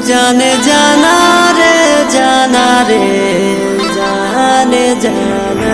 जाने जाना रे जाना रे जाने जाना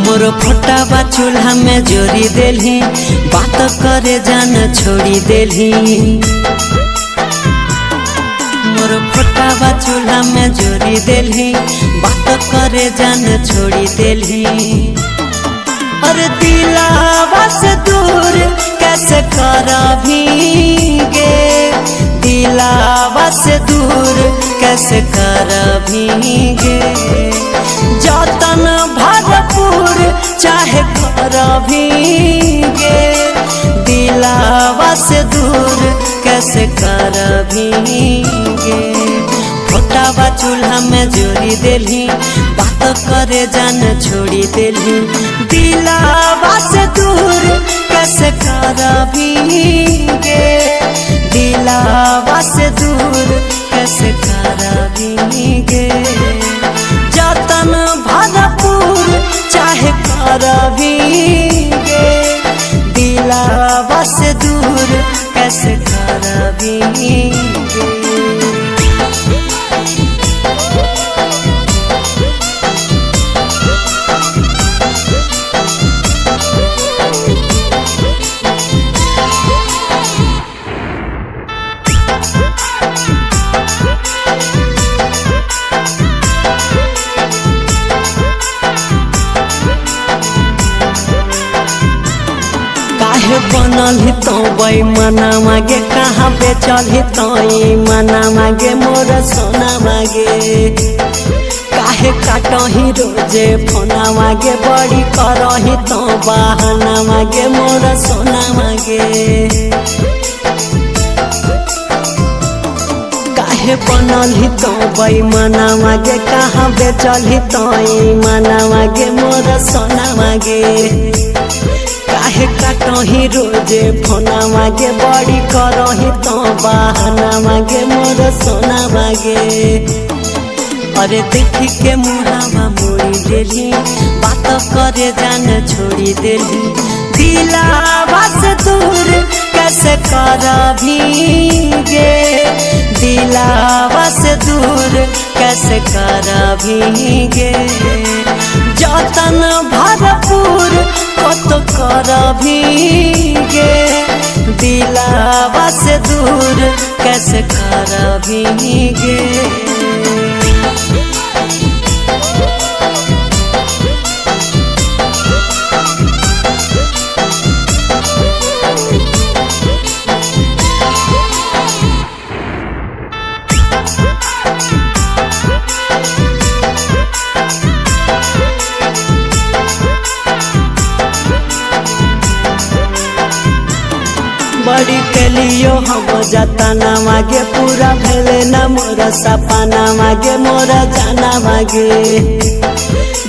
मोर फोटावा चूल्हा में जोड़ी देली बात करे जान छोड़ी देली। मोर फोटावा चूल्हा में जोड़ी देली बात करे जान छोड़ी देली। और दिलावा से दूर कैसे करबीगे, दिलावा से दूर कैसे करबीगे। जतन भरपूर चाहे करबीगे, दिलावा से दूर कैसे करबीगे। फोटावा चूल्हा में जोड़ी देली बात करे जान छोड़ी देली। दिलावा से दूर कैसे करबीगे, दिलावा से दूर कैसे करबीगे। जतन भरपूर चाहे करबीगे, दिलावा से दूर कैसे करबीगे। बनल ही तो वही मना मागे, कहाँ बेचल ही तो मना मागे। मोर सोना मागे काहे काटही रोजे फोना मागे, बड़ी करही तो बहाना मागे। मोर सोना मागे काहे बनल ही तो वही मना मागे, कहाँ बेचल ही तो मना मागे। मोर सोना मागे काहे काटही रोजे फोना मागे, बड़ी करही तो बहाना मागे। मोर सोना मागे अरे देखी के मुहावा मोड़ी देली बात करे जान छोड़ी देली। दिलावा से दूर कैसे करबीगे, दिलावा से दूर कैसे करबीगे। जतन भरपूर कत करबीगे, दिलावा से दूर कैसे करबीगे। बड़ी के लियो हम जतना मागे, पूरा भेले न मोर सपना मागे। मोर जाना मागे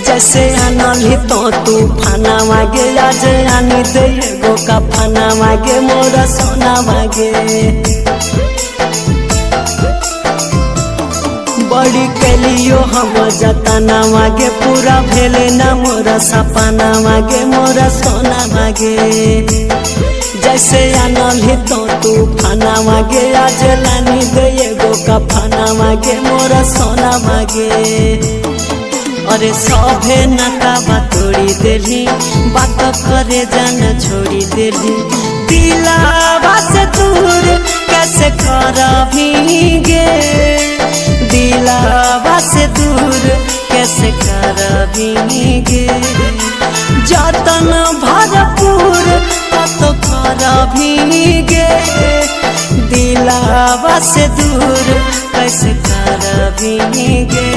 जैसे आनल ही तो तूफाना मागे, आज आनी दे एगो कफना मागे। मोर सोना मागे बड़ी के लियो हम जतना मागे, पूरा भेले न मोर सपना मागे। मोर सोना मागे जैसे आनल ही तो तूफाना मागे, आज लानी दे एगो कफना मागे। मोर सोना मागे अरे सभे नकाबा तोड़ी देली बात करे जान छोड़ी देली। दिलावा से दूर कैसे करबीगे, दिलावा से दूर कैसे करबीगे। जतन भरपूर कत भीगे दिलावा से दूर कैसे कर भीगे